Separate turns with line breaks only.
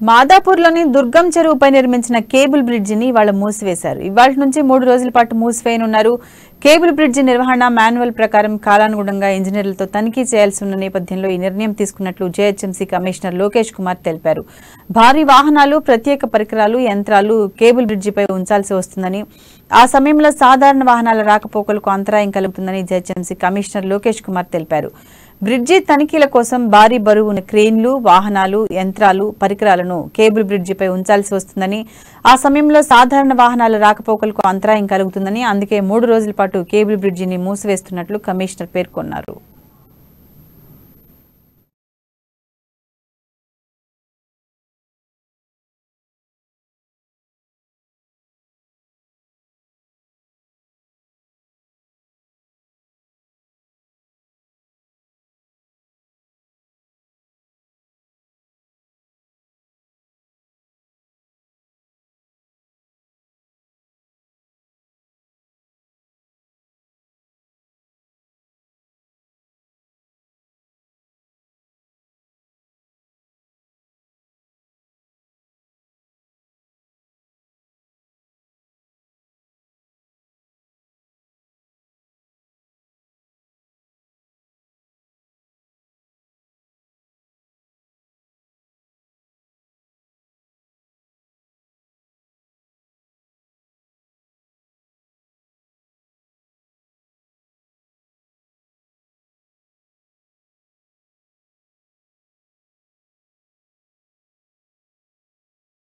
మాదాపూర్లోని దుర్గం చెరువుపై నిర్మించిన కేబుల్ బ్రిడ్జిని ఇవాళ మూసివేశారు. ఇవాళ్టి నుంచి 3 రోజుల పాటు మూసివేయనున్నారు. కేబుల్ బ్రిడ్జి నిర్వహణ మాన్యువల్ ప్రకారం కాలానుగుణంగా ఇంజనీర్లతో తనిఖీ చేయాల్సి ఉన్న నేపథ్యంలో ఈ నిర్ణయం తీసుకున్నట్లు జేహెచ్ఎంసీ కమిషనర్ లోకేష్ కుమార్ తెలిపారు. భారీ వాహనాలు, ప్రత్యేక పరికరాలు, యంత్రాలు కేబుల్ బ్రిడ్జిపై ఉంచాల్సి వస్తుందని, ఆ సమయంలో సాధారణ వాహనాల రాకపోకలకు అంతరాయం కలుగుతుందని జేహెచ్ఎంసీ కమిషనర్ లోకేష్ కుమార్ తెలిపారు. బ్రిడ్జి తనిఖీల కోసం భారీ బరువున క్రేన్లు, వాహనాలు, యంత్రాలు, పరికరాలను కేబుల్ బ్రిడ్జిపై ఉంచాల్సి వస్తుందని, ఆ సమయంలో సాధారణ వాహనాల రాకపోకలకు అంతరాయం కలుగుతుందని, అందుకే 3 రోజుల పాటు కేబుల్ బ్రిడ్జిని మూసివేస్తున్నట్లు కమిషనర్ పేర్కొన్నారు.